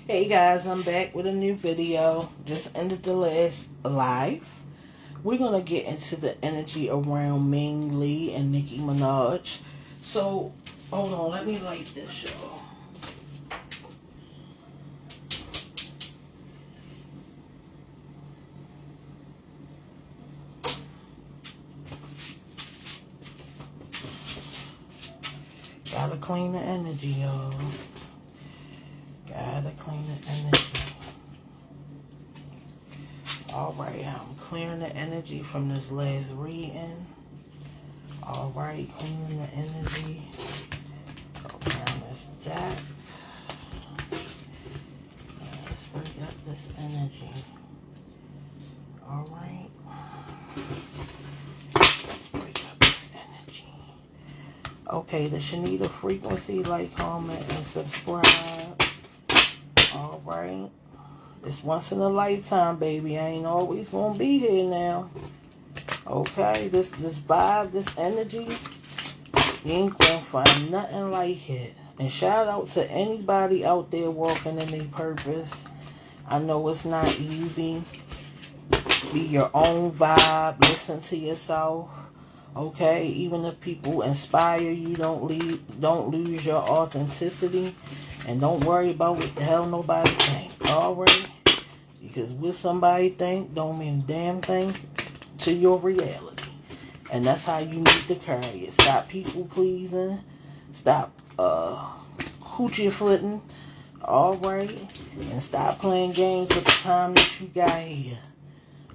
Hey guys, I'm back with a new video. Just ended the last live. We're going to get into the energy around Ming Li and Nicki Minaj. So, hold on, let me light this, y'all. Gotta clean the energy, y'all. Gotta clean the energy. Alright, I'm clearing the energy from this last reading. Alright, cleaning the energy around this deck. Let's bring up this energy. Alright. Let's bring up this energy. Okay, the Shanita frequency, like, comment, and subscribe. Alright. It's once in a lifetime, baby. I ain't always gonna be here now. Okay, this vibe, this energy, you ain't gonna find nothing like it. And shout out to anybody out there walking in their purpose. I know it's not easy. Be your own vibe. Listen to yourself. Okay, even if people inspire you, don't lose your authenticity, and don't worry about what the hell nobody think. Alright, because what somebody think don't mean a damn thing to your reality. And that's how you need to carry it. Stop people pleasing. Stop hoochie footing. Alright. And stop playing games with the time that you got here.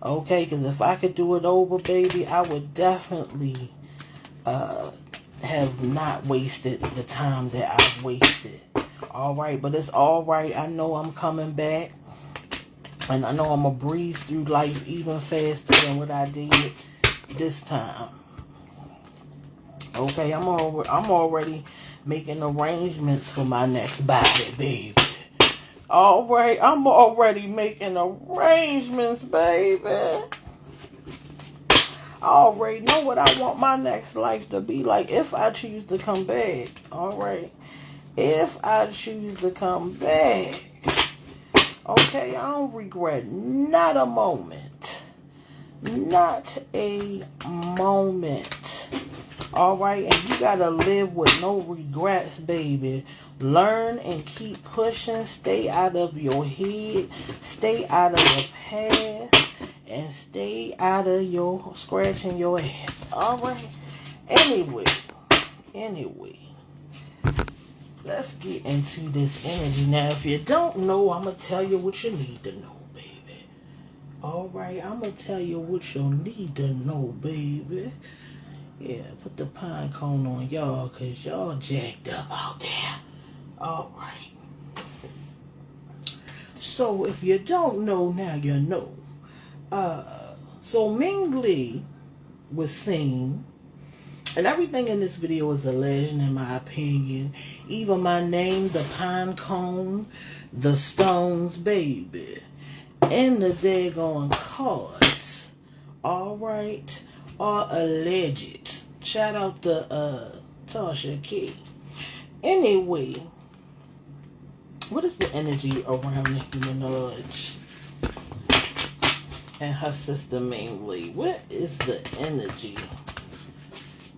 Okay, because if I could do it over, baby, I would definitely have not wasted the time that I've wasted. Alright, but it's alright. I know I'm coming back. And I know I'm going to breeze through life even faster than what I did this time. Okay, I'm already making arrangements for my next body, baby. Alright, I'm already making arrangements, baby. I already know what I want my next life to be like if I choose to come back. Alright, if I choose to come back. Okay, I don't regret not a moment. Not a moment. Alright, and you gotta live with no regrets, baby. Learn and keep pushing. Stay out of your head. Stay out of the past. And stay out of your scratching your ass. Alright? Anyway. Let's get into this energy. Now, if you don't know, I'm going to tell you what you need to know, baby. Alright, I'm going to tell you what you need to know, baby. Yeah, put the pine cone on y'all, because y'all jacked up out there. Alright. So, if you don't know, now you know. So Ming Li was seen, and everything in this video is a legend in my opinion. Even my name, the pine cone, the stones, baby, and the daggone cards, alright, are alleged. Shout out to Tasha K. Anyway, what is the energy around Nicki Minaj and her sister Ming Li? What is the energy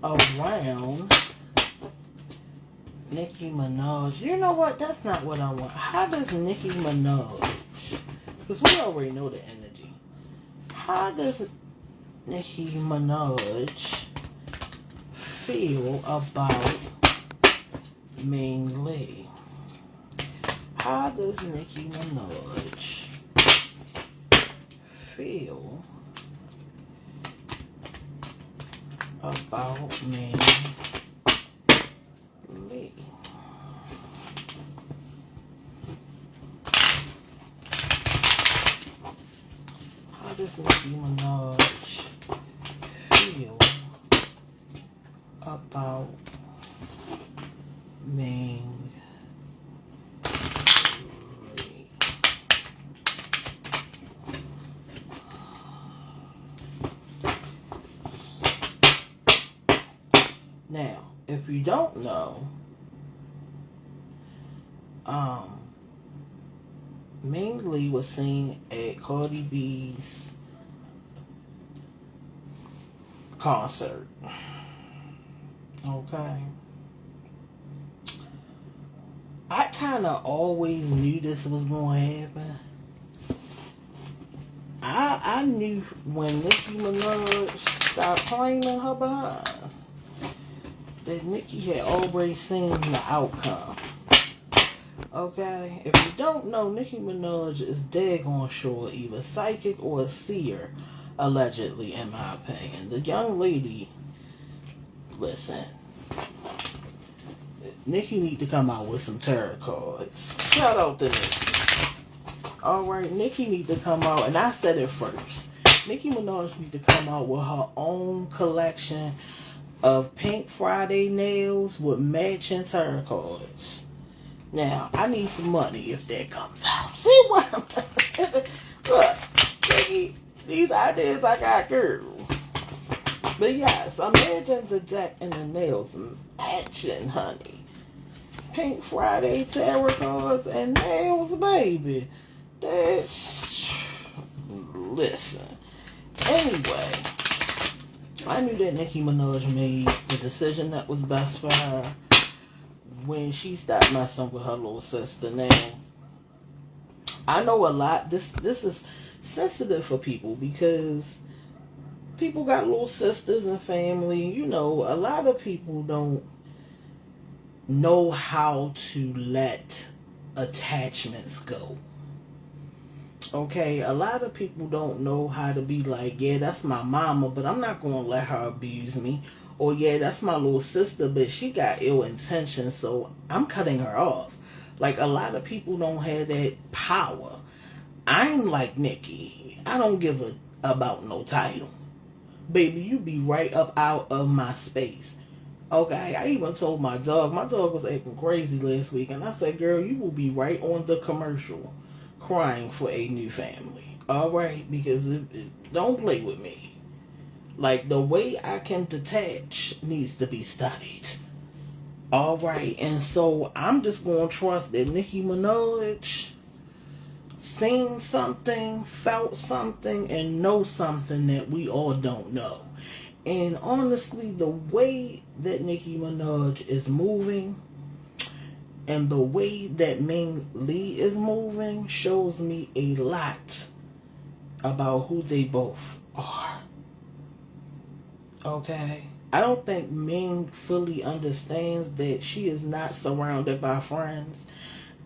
around Nicki Minaj? You know what? That's not what I want. How does Nicki Minaj, because we already know the energy, how does Nicki Minaj feel about Ming Li? How does Nicki Minaj feel about Ming Li? How does Nicki Minaj feel about Ming Li? Now, if you don't know, Ming Li was seen at Cardi B's concert. Okay. I kind of always knew this was going to happen. I knew when Nicki Minaj stopped claiming her behind that Nicki had already seen the outcome. Okay? If you don't know, Nicki Minaj is daggone sure either psychic or a seer, allegedly, in my opinion. The young lady, listen, Nicki need to come out with some tarot cards. Shout out to Nicki. Alright, Nicki need to come out, and I said it first. Nicki Minaj need to come out with her own collection of Pink Friday nails with matching tarot cards. Now, I need some money if that comes out. See what I'm look, Nicki, these ideas I got, girl. But yes, imagine the deck and the nails matching, honey. Pink Friday tarot cards and nails, baby. Listen. Anyway, I knew that Nicki Minaj made the decision that was best for her when she stopped messing with her little sister. Now, I know a lot. This is sensitive for people because people got little sisters and family. You know, a lot of people don't know how to let attachments go. Okay, a lot of people don't know how to be like, yeah, that's my mama, but I'm not going to let her abuse me. Or, yeah, that's my little sister, but she got ill intentions, so I'm cutting her off. Like, a lot of people don't have that power. I'm like Nicki. I don't give a about no title. Baby, you be right up out of my space. Okay, I even told my dog was acting crazy last week, and I said, girl, you will be right on the commercial crying for a new family. Alright, because don't play with me. Like, the way I can detach needs to be studied. Alright, and so I'm just going to trust that Nicki Minaj seen something, felt something, and know something that we all don't know. And honestly, the way that Nicki Minaj is moving and the way that Ming Li is moving shows me a lot about who they both are. Okay? I don't think Ming fully understands that she is not surrounded by friends.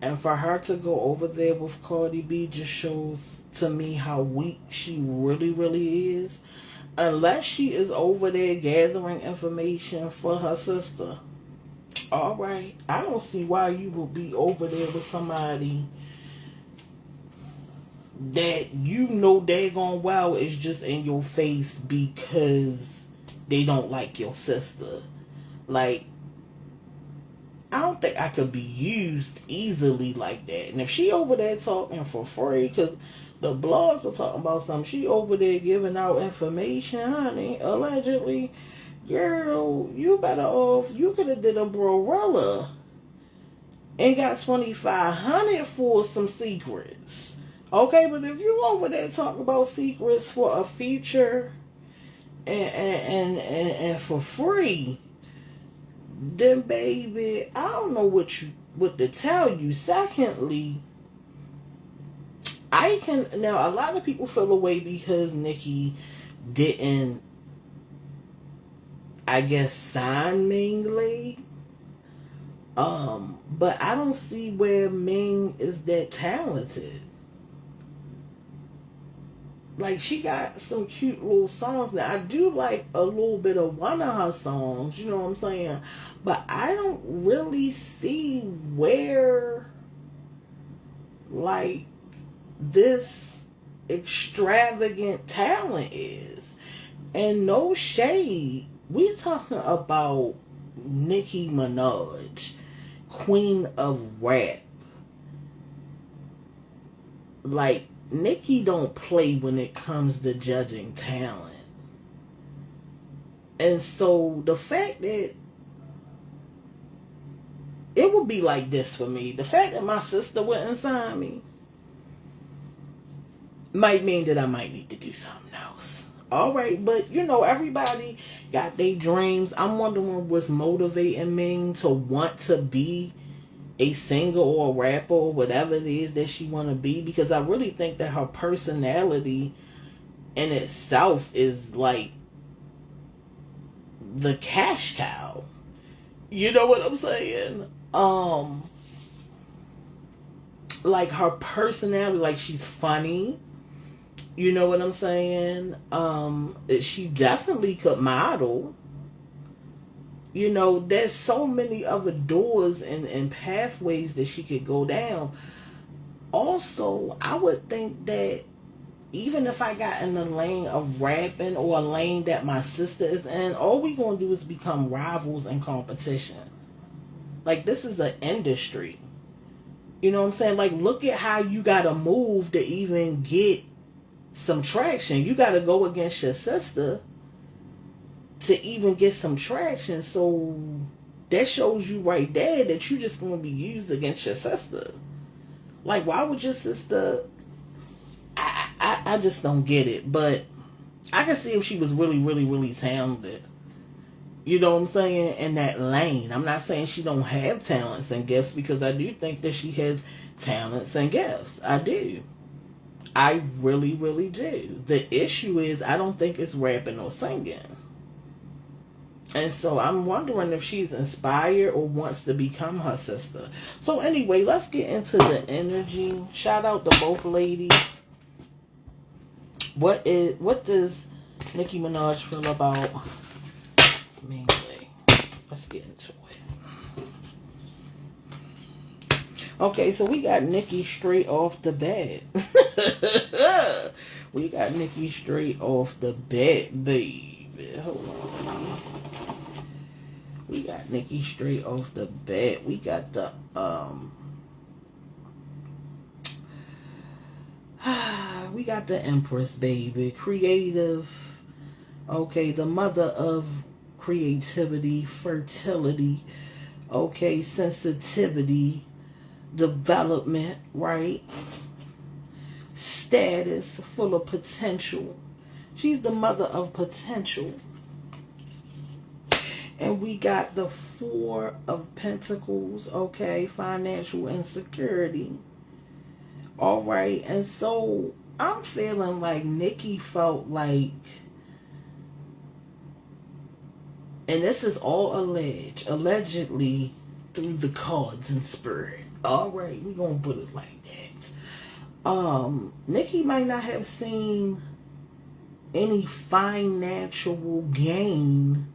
And for her to go over there with Cardi B just shows to me how weak she really, really is. Unless she is over there gathering information for her sister. Alright, I don't see why you would be over there with somebody that you know daggone well is just in your face because they don't like your sister. Like, I don't think I could be used easily like that. And if she over there talking for free, because the blogs are talking about something, she over there giving out information, honey, allegedly. Girl, you better off. You could have did a Brorella and got $2,500 for some secrets. Okay, but if you over there talking about secrets for a feature and for free, then baby, I don't know what to tell you. Secondly, now a lot of people feel away because Nicki didn't, I guess, sign Ming Li. But I don't see where Ming is that talented. Like, she got some cute little songs. Now, I do like a little bit of one of her songs, you know what I'm saying? But I don't really see where, like, this extravagant talent is. And no shade. We talking about Nicki Minaj, queen of rap. Like, Nicki don't play when it comes to judging talent. And so the fact that it would be like this for me, the fact that my sister wouldn't sign me, might mean that I might need to do something else. All right, but you know, everybody got their dreams. I'm wondering what's motivating Ming to want to be a singer or a rapper or whatever it is that she want to be, because I really think that her personality in itself is like the cash cow. You know what I'm saying? Like her personality, like she's funny. You know what I'm saying? She definitely could model. You know, there's so many other doors and pathways that she could go down. Also, I would think that even if I got in the lane of rapping or a lane that my sister is in, all we gonna do is become rivals and competition. Like, this is an industry. You know what I'm saying? Like, look at how you gotta move to even get some traction. You gotta go against your sister to even get some traction. So that shows you right there that you just gonna be used against your sister. Like, why would your sister? I just don't get it. But I can see if she was really, really, really talented. You know what I'm saying? In that lane. I'm not saying she don't have talents and gifts, because I do think that she has talents and gifts. I do. I really, really do. The issue is I don't think it's rapping or singing. And so I'm wondering if she's inspired or wants to become her sister. So anyway, let's get into the energy. Shout out to both ladies. What does Nicki Minaj feel about Ming Li? Let's get into it. Okay, so we got Nicki straight off the bat. We got Nicki straight off the bat, baby. Hold on. We got Nicki straight off the bat. We got the we got the Empress, baby. Creative. Okay, the mother of creativity, fertility, okay, sensitivity, development, right? Status, full of potential. She's the mother of potential. And we got the Four of Pentacles, okay, financial insecurity. All right, and so I'm feeling like Nicki felt like, and this is all allegedly through the cards and spirit. All right, we're going to put it like that. Nicki might not have seen any financial gain.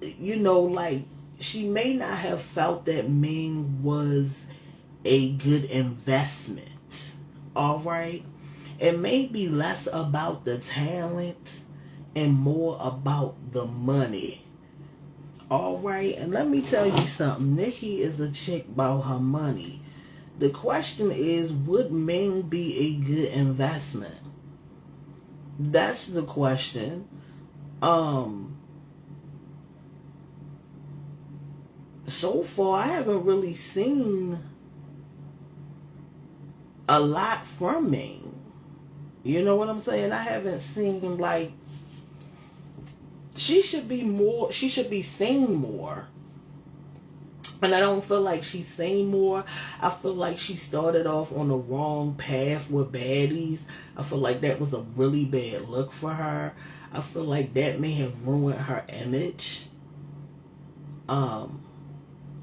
You know, like, she may not have felt that Ming was a good investment. All right, it may be less about the talent and more about the money. All right, and let me tell you something. Nicki is a chick about her money. The question is, would Ming be a good investment? That's the question. So far, I haven't really seen a lot from Ming. You know what I'm saying? I haven't seen, like, she should be seen more. And I don't feel like she's seen more. I feel like she started off on the wrong path with baddies. I feel like that was a really bad look for her. I feel like that may have ruined her image.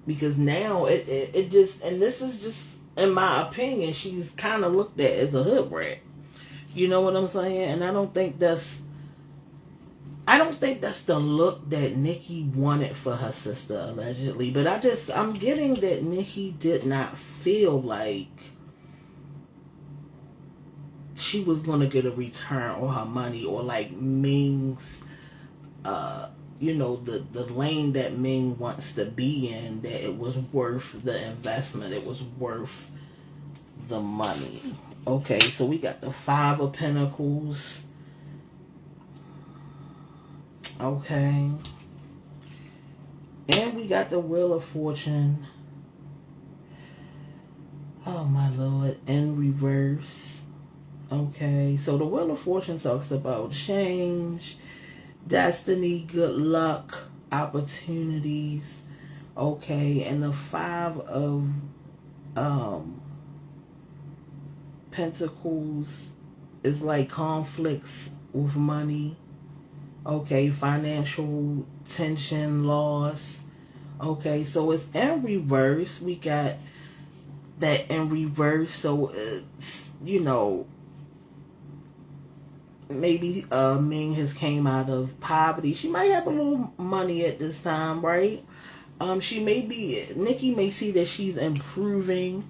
Because now it just, and this is just, in my opinion, she's kind of looked at as a hood rat. You know what I'm saying? And I don't think that's the look that Nicki wanted for her sister, allegedly. But I'm getting that Nicki did not feel like she was going to get a return on her money, or like Ming's, you know, the lane that Ming wants to be in, that it was worth the investment. It was worth the money. Okay, so we got the Five of Pentacles. Okay. And we got the Wheel of Fortune. Oh, my Lord. In reverse. Okay, so the Wheel of Fortune talks about change, destiny, good luck, opportunities. Okay, and the Five of um, Pentacles is like conflicts with money. Okay, financial tension, loss. Okay, so it's in reverse. We got that in reverse. So it's, maybe Ming has came out of poverty. She might have a little money at this time, right? Nicki may see that she's improving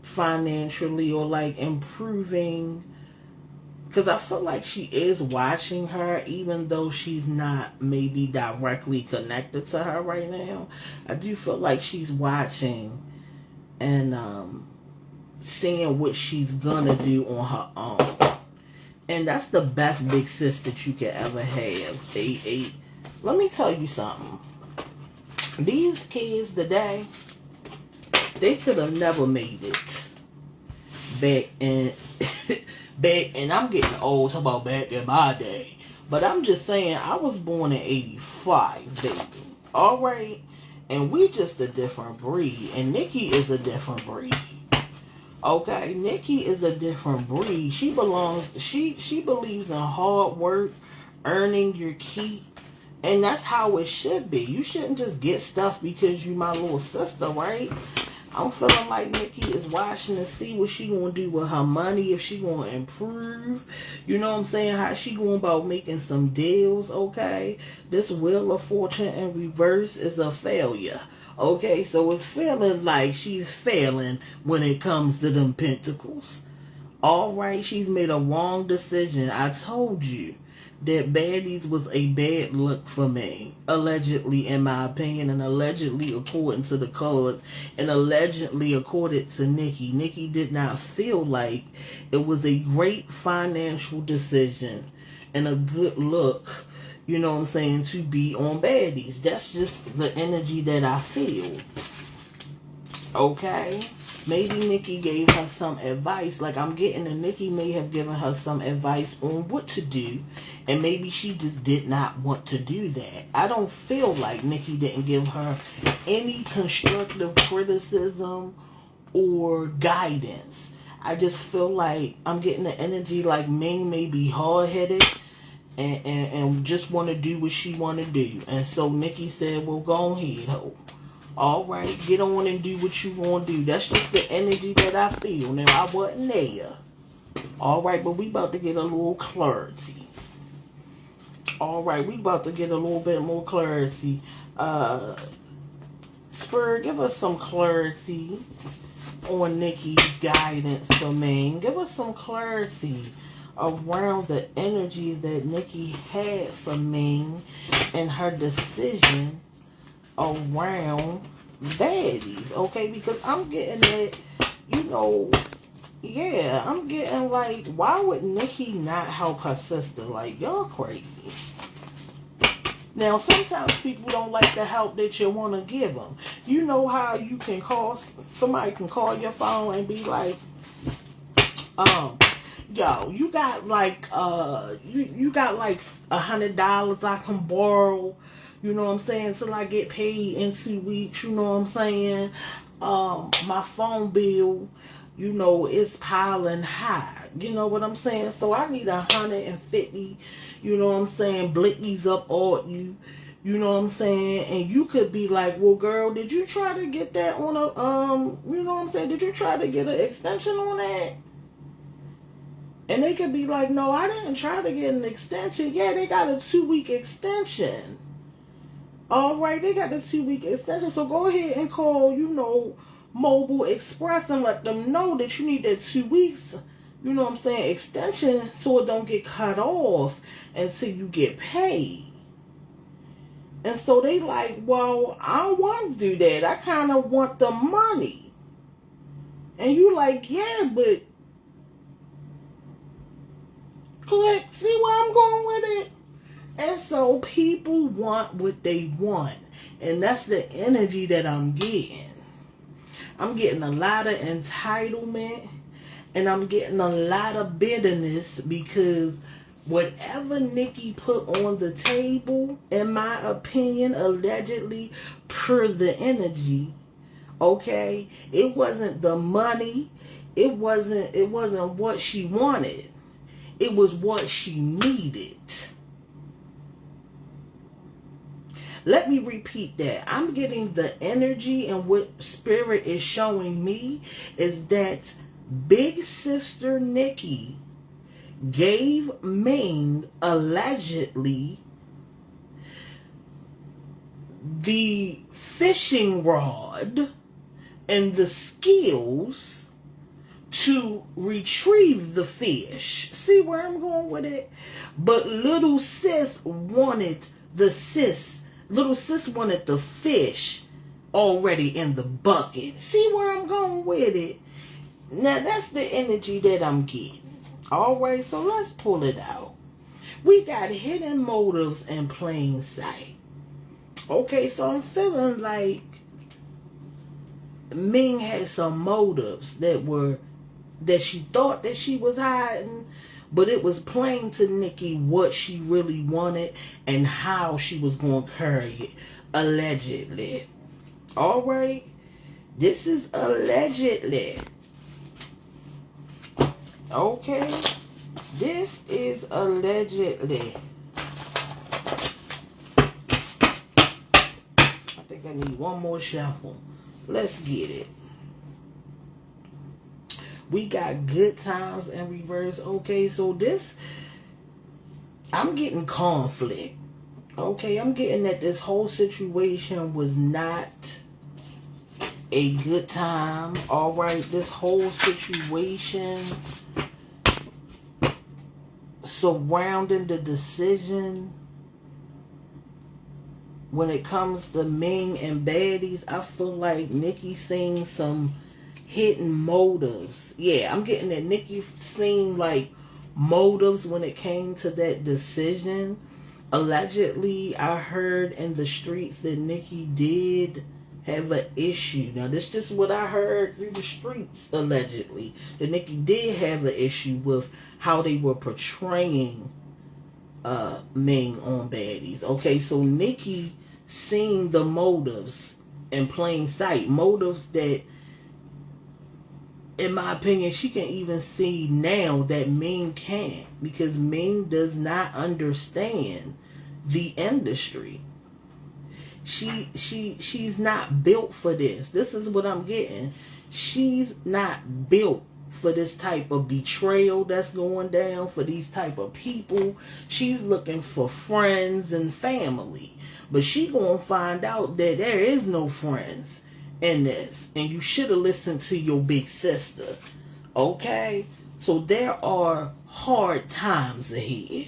financially, or like improving, because I feel like she is watching her, even though she's not maybe directly connected to her right now. I do feel like she's watching and seeing what she's gonna do on her own. And that's the best big sis that you could ever have. Let me tell you something. These kids today, they could have never made it back in and I'm getting old, talking about back in my day. But I'm just saying, I was born in 85, baby. Alright? And we just a different breed. And Nicki is a different breed. Okay? Nicki is a different breed. She believes in hard work, earning your keep. And that's how it should be. You shouldn't just get stuff because you my little sister, right? I'm feeling like Nicki is watching to see what she gonna do with her money, if she gonna improve. You know what I'm saying? How she going about making some deals, okay? This Wheel of Fortune in reverse is a failure. Okay, so it's feeling like she's failing when it comes to them pentacles. Alright, she's made a wrong decision. I told you that baddies was a bad look for me, allegedly, in my opinion, and allegedly according to the cards, and allegedly according to Nicki. Nicki did not feel like it was a great financial decision and a good look, you know what I'm saying, to be on baddies. That's just the energy that I feel. Okay? Maybe Nicki gave her some advice. Like, I'm getting that Nicki may have given her some advice on what to do, and maybe she just did not want to do that. I don't feel like Nicki didn't give her any constructive criticism or guidance. I just feel like I'm getting the energy like Ming may be hard-headed and just want to do what she want to do. And so Nicki said, well, go ahead, ho. Alright, get on and do what you want to do. That's just the energy that I feel. Now, I wasn't there. Alright, but we about to get a little clarity. Alright, we about to get a little bit more clarity. Spirit, give us some clarity on Nicki's guidance for me. Give us some clarity around the energy that Nicki had for me and her decision around baddies, okay? Because I'm getting it, I'm getting like, why would Nicki not help her sister? Like, y'all crazy. Now, sometimes people don't like the help that you want to give them. You know how you can somebody can call your phone and be like, yo, you got like, you got like $100 I can borrow, you know what I'm saying, till I get paid in 2 weeks, you know what I'm saying? My phone bill, it's piling high, you know what I'm saying? So I need 150, you know what I'm saying, blickies up all you know what I'm saying? And you could be like, well, girl, did you try to get that on a, you know what I'm saying, did you try to get an extension on that? And they could be like, no, I didn't try to get an extension. Yeah, they got a 2-week extension. Alright, they got the 2-week extension. So go ahead and call, Mobile Express and let them know that you need that 2 weeks, you know what I'm saying, extension, so it don't get cut off until you get paid. And so they like, well, I don't want to do that. I kind of want the money. And you like, yeah, but click, see where I'm going with it? And so people want what they want. And that's the energy that I'm getting. I'm getting a lot of entitlement. And I'm getting a lot of bitterness because whatever Nicki put on the table, in my opinion, allegedly, per the energy, okay, it wasn't the money, it wasn't what she wanted. It was what she needed. Let me repeat that. I'm getting the energy, and what spirit is showing me is that Big Sister Nicki gave Ming allegedly the fishing rod and the skills to retrieve the fish. See where I'm going with it? But little sis wanted the fish already in the bucket. See where I'm going with it? Now that's the energy that I'm getting. Alright, so let's pull it out. We got hidden motives in plain sight. Okay, so I'm feeling like Ming had some motives that she thought that she was hiding, but it was plain to Nicki what she really wanted and how she was going to carry it, allegedly. Alright, this is allegedly. Okay, this is allegedly. I think I need one more shuffle. Let's get it. We got good times in reverse. Okay, so this, I'm getting conflict. Okay, I'm getting that this whole situation was not a good time. Alright, this whole situation surrounding the decision when it comes to Ming and baddies, I feel like Nicki seen some hidden motives. Yeah, I'm getting that Nicki seen like motives when it came to that decision. Allegedly, I heard in the streets that Nicki did have an issue. Now, this is just what I heard through the streets, allegedly. That Nicki did have an issue with how they were portraying Ming on baddies. Okay, so Nicki seen the motives in plain sight. Motives that, in my opinion, she can even see now that Ming can't. Because Ming does not understand the industry. She's not built for this. This is what I'm getting. She's not built for this type of betrayal that's going down, for these type of people. She's looking for friends and family. But she gonna find out that there is no friends in this. And you should have listened to your big sister. Okay? So there are hard times ahead.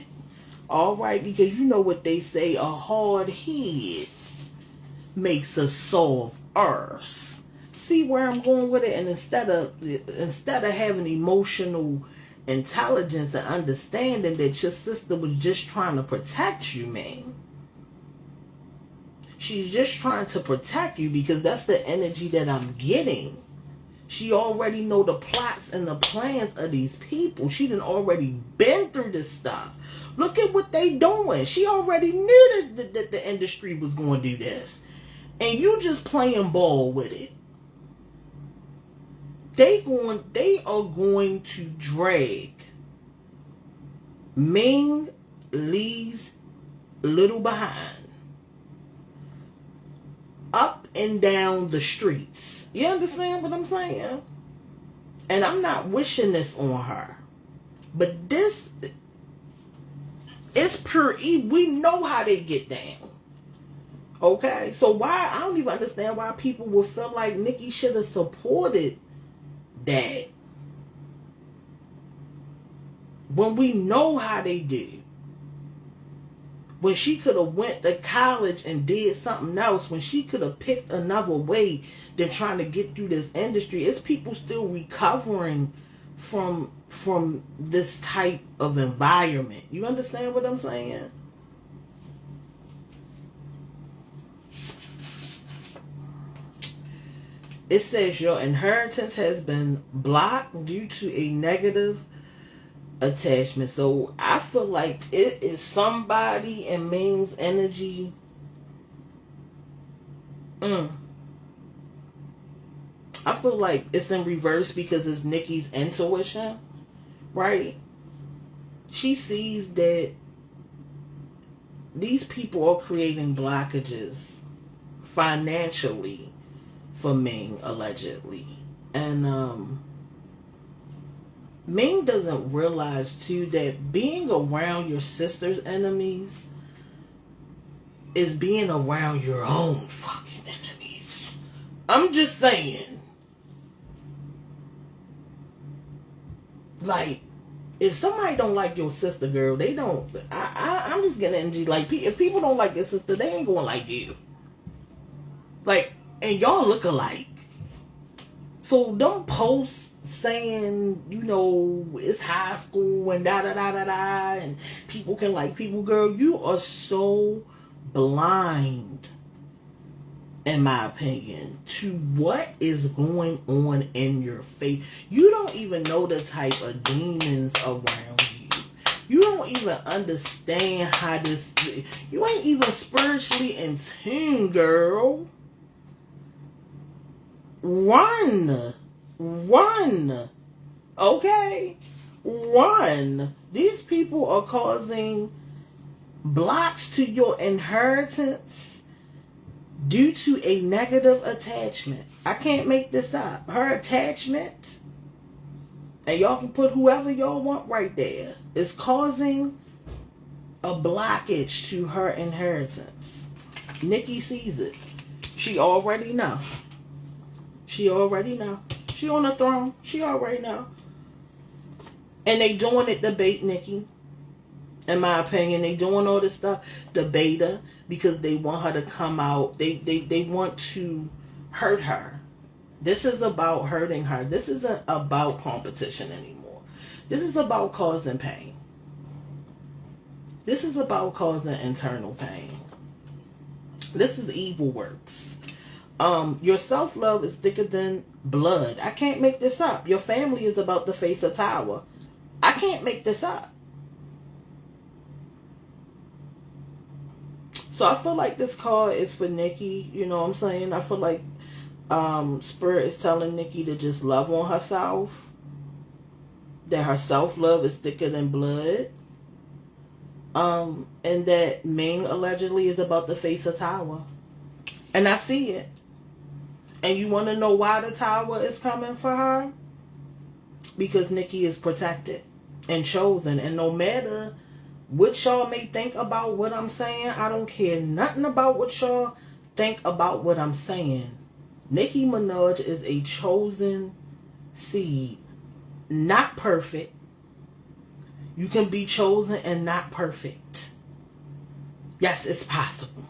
Alright? Because you know what they say, a hard head makes a soft earth. See where I'm going with it? And instead of having emotional intelligence and understanding that your sister was just trying to protect you, man. She's just trying to protect you because that's the energy that I'm getting. She already know the plots and the plans of these people. She done already been through this stuff. Look at what they doing. She already knew that the industry was going to do this. And you just playing ball with it. They are going to drag Ming Li's little behind up and down the streets. You understand what I'm saying? And I'm not wishing this on her. But this is pure evil. We know how they get down. Okay? So why, I don't even understand why people would feel like Nicki should have supported that. When we know how they do. When she could have went to college and did something else. When she could have picked another way than trying to get through this industry. It's people still recovering from this type of environment. You understand what I'm saying? It says your inheritance has been blocked due to a negative attachment. So I feel like it is somebody in Ming's energy. I feel like it's in reverse because it's Nicki's intuition, right? She sees that these people are creating blockages financially for Ming, allegedly. And Ming doesn't realize too that being around your sister's enemies is being around your own fucking enemies. I'm just saying. Like, if somebody don't like your sister, girl, they don't. I'm just getting energy. Like, if people don't like your sister, they ain't gonna like you. Like, and y'all look alike. So don't post saying, you know, it's high school and da da da da da, and people can like people, girl. You are so blind, in my opinion, to what is going on in your face. You don't even know the type of demons around you. You don't even understand how this. You ain't even spiritually in tune, girl. Run. Okay? Run. These people are causing blocks to your inheritance due to a negative attachment. I can't make this up. Her attachment, and y'all can put whoever y'all want right there, is causing a blockage to her inheritance. Nicki sees it. She already know. She already know. She on the throne. She already know. And they doing it to bait Nicki. In my opinion, they doing all this stuff to bait her because they want her to come out. They want to hurt her. This is about hurting her. This isn't about competition anymore. This is about causing pain. This is about causing internal pain. This is evil works. Your self-love is thicker than blood. I can't make this up. Your family is about to face a tower. I can't make this up. So I feel like this card is for Nicki. You know what I'm saying? I feel like Spirit is telling Nicki to just love on herself. That her self-love is thicker than blood. And that Ming allegedly is about to face a tower. And I see it. And you want to know why the tower is coming for her? Because Nicki is protected and chosen. And no matter what y'all may think about what I'm saying, I don't care nothing about what y'all think about what I'm saying. Nicki Minaj is a chosen seed. Not perfect. You can be chosen and not perfect. Yes, it's possible.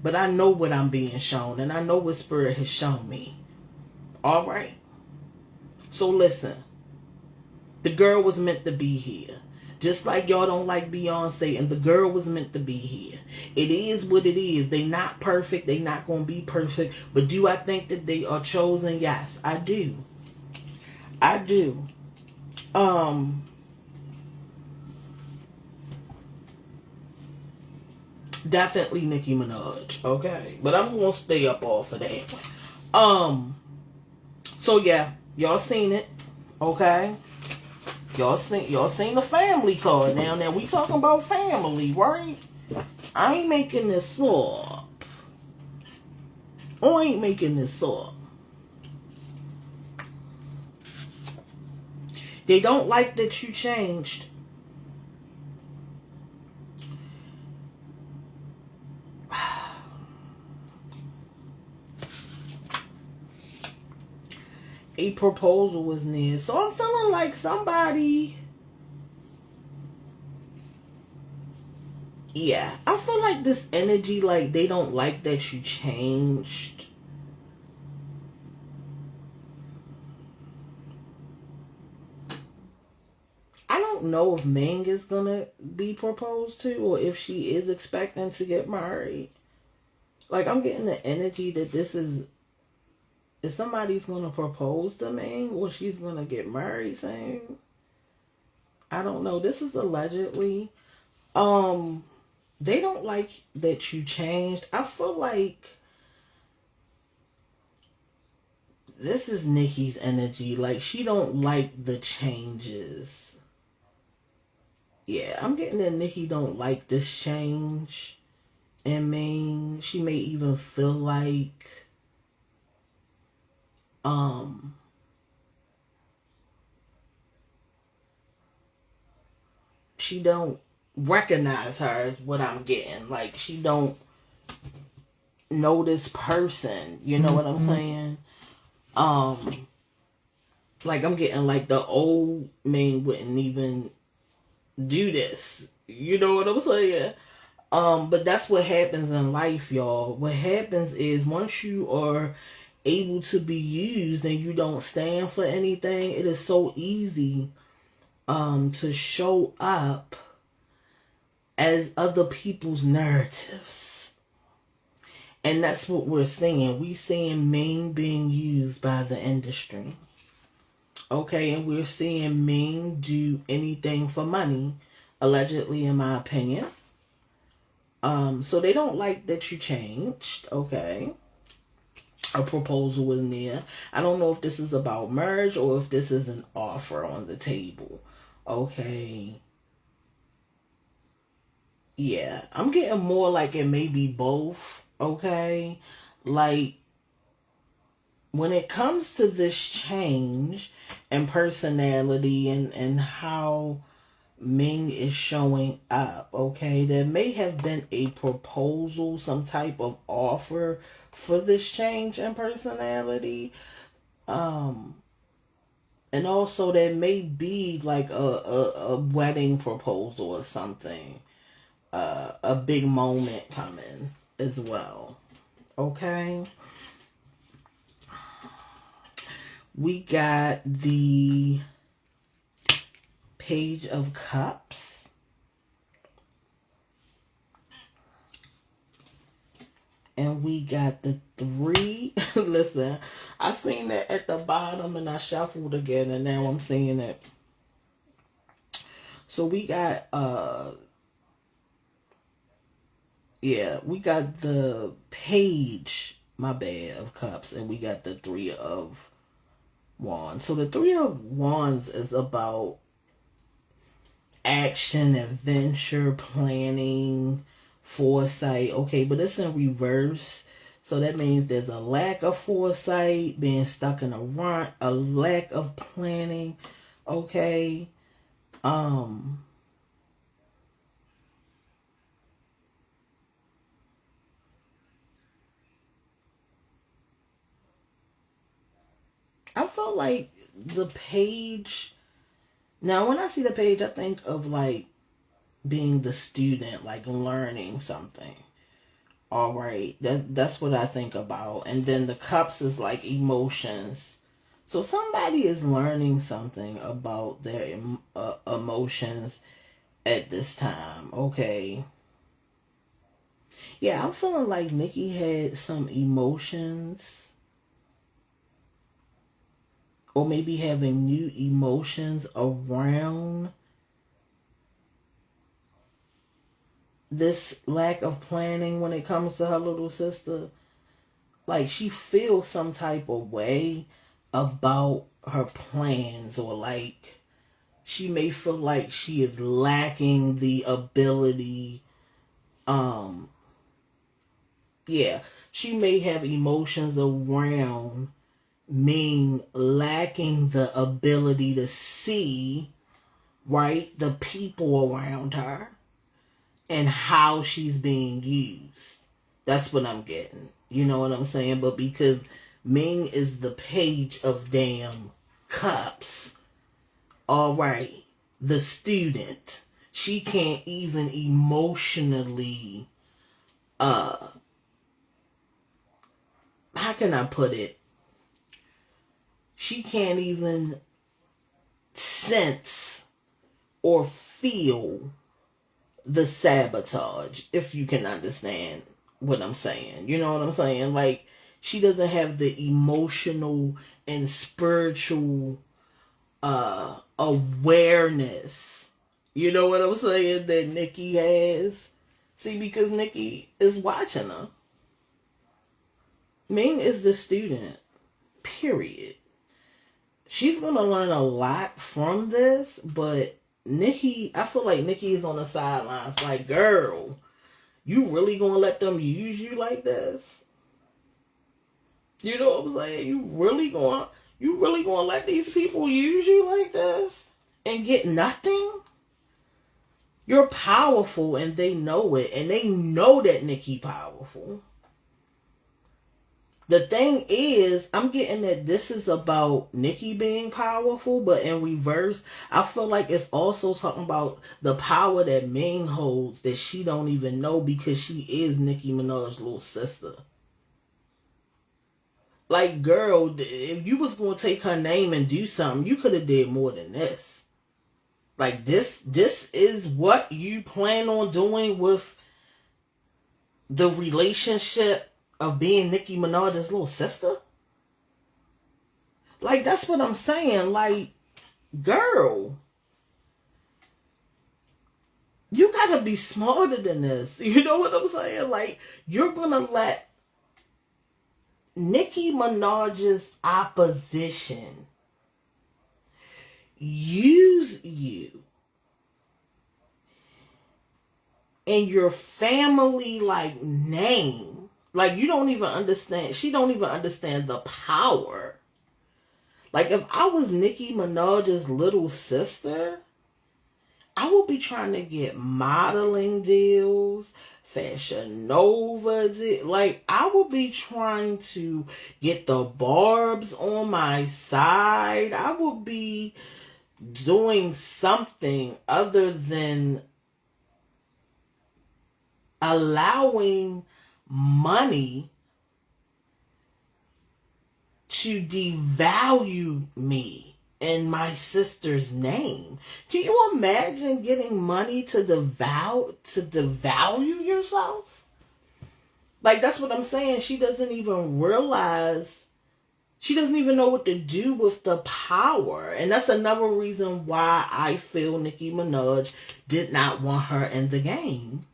But I know what I'm being shown, and I know what Spirit has shown me. All right. So listen. The girl was meant to be here. Just like y'all don't like Beyonce, and the girl was meant to be here. It is what it is. They not perfect. They not going to be perfect. But do I think that they are chosen? Yes, I do. I do. Definitely Nicki Minaj, okay? But I'm gonna stay up off of that. So yeah, y'all seen it, okay? Y'all seen the family card now. Now we talking about family, right? I ain't making this up. I ain't making this up. They don't like that you changed. A proposal was near. So I'm feeling like somebody... Yeah, I feel like this energy, like they don't like that you changed. I don't know if Ming is gonna be proposed to or if she is expecting to get married. Like, I'm getting the energy that this is Is somebody's gonna propose to Ming, or she's gonna get married soon? I don't know. This is allegedly. They don't like that you changed. I feel like this is Nicki's energy. Like, she don't like the changes. Yeah, I'm getting that Nicki don't like this change. And Ming, she may even feel like she don't recognize her as what I'm getting. Like, she don't know this person. You know what I'm saying? Like, I'm getting like the old Ming wouldn't even do this. You know what I'm saying? But that's what happens in life, y'all. What happens is once you are able to be used and you don't stand for anything, it is so easy to show up as other people's narratives. And that's what we're seeing. We seeing Ming being used by the industry. Okay, and we're seeing Ming do anything for money, allegedly, in my opinion. So they don't like that you changed, okay? A proposal was near. I don't know if this is about marriage or if this is an offer on the table, okay? Yeah, I'm getting more like it may be both, okay? Like, when it comes to this change and personality and how Ming is showing up, okay? There may have been a proposal, some type of offer for this change in personality. And also there may be like a wedding proposal or something. A big moment coming as well. Okay? We got the Page of Cups. And we got the 3. Listen, I seen that at the bottom and I shuffled again and now I'm seeing it. So we got we got the Page, my bad, of Cups, and we got the 3 of Wands. So the 3 of Wands is about action, adventure, planning, foresight. Okay, but it's in reverse. So that means there's a lack of foresight, being stuck in a rut, a lack of planning. Okay. I feel like the Page. Now, when I see the Page, I think of like being the student, like learning something. All right, that's what I think about. And then the Cups is like emotions. So somebody is learning something about their emotions at this time. Okay. Yeah, I'm feeling like Nicki had some emotions, or maybe having new emotions around this lack of planning when it comes to her little sister. Like, she feels some type of way about her plans, or like she may feel like she is lacking the ability. She may have emotions around Ming lacking the ability to see, right, the people around her and how she's being used. That's what I'm getting. You know what I'm saying? But because Ming is the Page of damn Cups, all right, the student, she can't even emotionally, how can I put it? She can't even sense or feel the sabotage, if you can understand what I'm saying. You know what I'm saying? Like, she doesn't have the emotional and spiritual awareness. You know what I'm saying? That Nicki has. See, because Nicki is watching her. Ming is the student. Period. She's gonna learn a lot from this, but Nicki, I feel like Nicki is on the sidelines. Like, girl, you really gonna let them use you like this? You know what I'm saying? You really gonna let these people use you like this and get nothing? You're powerful and they know it, and they know that Nicki powerful. The thing is, I'm getting that this is about Nicki being powerful, but in reverse, I feel like it's also talking about the power that Ming holds that she don't even know, because she is Nicki Minaj's little sister. Like, girl, if you was going to take her name and do something, you could have did more than this. Like, this is what you plan on doing with the relationship of being Nicki Minaj's little sister? Like, that's what I'm saying. Like, girl, you gotta be smarter than this. You know what I'm saying? Like, you're gonna let Nicki Minaj's opposition use you and your family, like, name. Like, you don't even understand. She don't even understand the power. Like, if I was Nicki Minaj's little sister, I would be trying to get modeling deals, Fashion Nova deals. Like, I would be trying to get the Barbs on my side. I would be doing something other than allowing money to devalue me and my sister's name. Can you imagine getting money to devalue yourself? Like, that's what I'm saying. She doesn't even realize. She doesn't even know what to do with the power. And that's another reason why I feel Nicki Minaj did not want her in the game.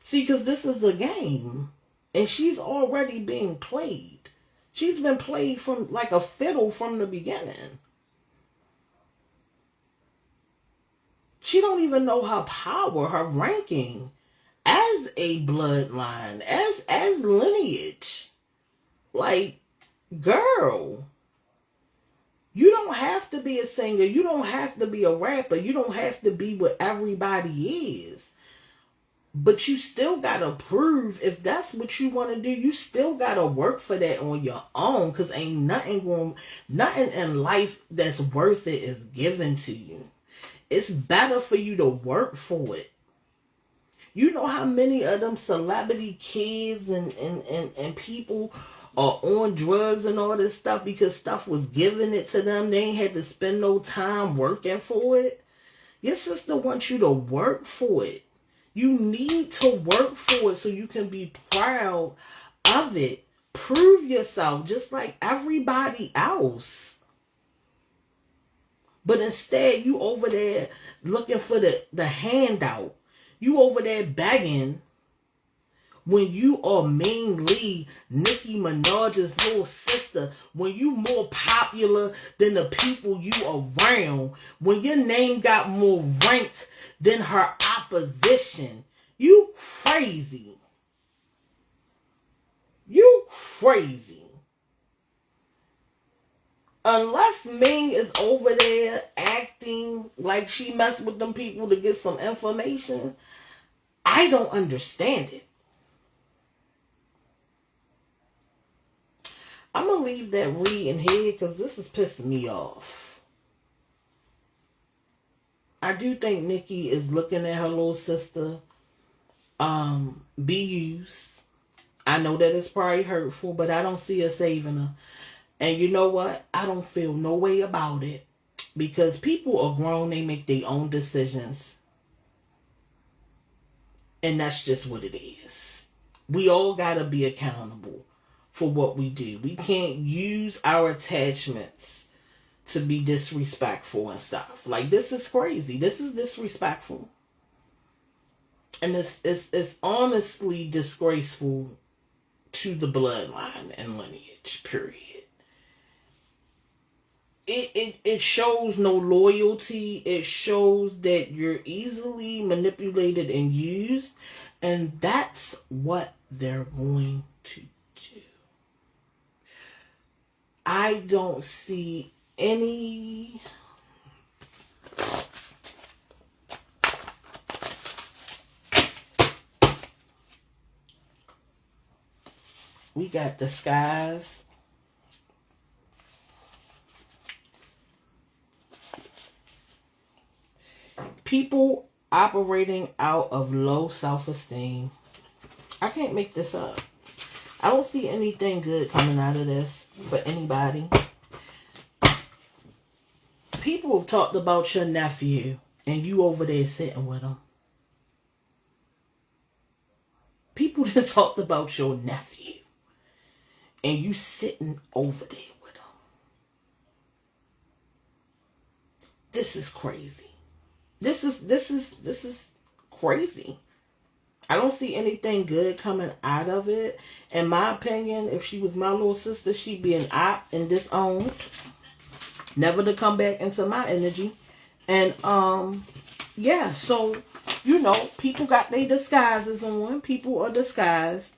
See, because this is a game. And she's already being played. She's been played from like a fiddle from the beginning. She don't even know her power, her ranking as a bloodline, as lineage. Like, girl, you don't have to be a singer. You don't have to be a rapper. You don't have to be what everybody is. But you still gotta prove, if that's what you want to do, you still gotta work for that on your own. Because ain't nothing in life that's worth it is given to you. It's better for you to work for it. You know how many of them celebrity kids and people are on drugs and all this stuff because stuff was given it to them. They ain't had to spend no time working for it. Your sister wants you to work for it. You need to work for it so you can be proud of it. Prove yourself just like everybody else. But instead, you over there looking for the handout. You over there begging when you are Ming Li, Nicki Minaj's little sister, when you more popular than the people you around, when your name got more rank than her opposition. You crazy. You crazy. Unless Ming is over there acting like she messed with them people to get some information, I don't understand it. I'm going to leave that reading here because this is pissing me off. I do think Nicki is looking at her little sister be used. I know that it's probably hurtful, but I don't see her saving her. And you know what? I don't feel no way about it. Because people are grown, they make their own decisions. And that's just what it is. We all gotta be accountable for what we do. We can't use our attachments to be disrespectful and stuff. Like, this is crazy. This is disrespectful. And it's honestly disgraceful to the bloodline and lineage, period. It shows no loyalty. It shows that you're easily manipulated and used. And that's what they're going to do. I don't see any... We got the skies. People operating out of low self-esteem. I can't make this up. I don't see anything good coming out of this for anybody. People talked about your nephew and you over there sitting with him. People just talked about your nephew and you sitting over there with him. This is crazy. This is crazy. I don't see anything good coming out of it. In my opinion, if she was my little sister, she'd be an op and disowned. Never to come back into my energy. And yeah, so people got their disguises on. People are disguised.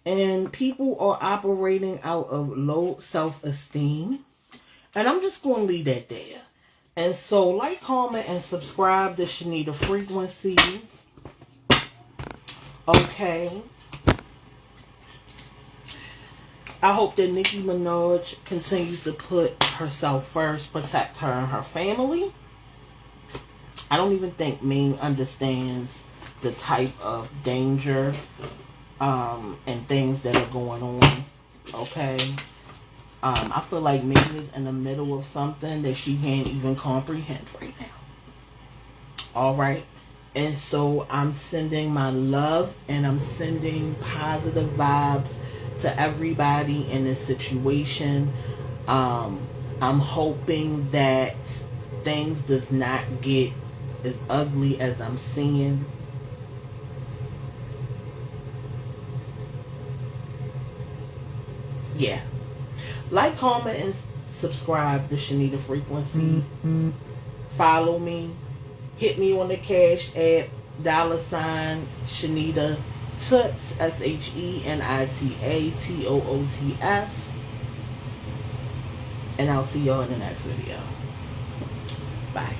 And people are operating out of low self-esteem. And I'm just going to leave that there. And so, like, comment, and subscribe to Shanita Frequency. Okay. I hope that Nicki Minaj continues to put herself first, protect her and her family. I don't even think Ming understands the type of danger and things that are going on. Okay. I feel like Ming is in the middle of something that she can't even comprehend right now. Alright. And so I'm sending my love and I'm sending positive vibes to everybody in this situation. I'm hoping that things does not get as ugly as I'm seeing. Yeah. Like, comment, and subscribe to Shanita Frequency. Follow me. Hit me on the Cash App, $Shanita Toots, SHENITA TOOTS. And I'll see y'all in the next video. Bye.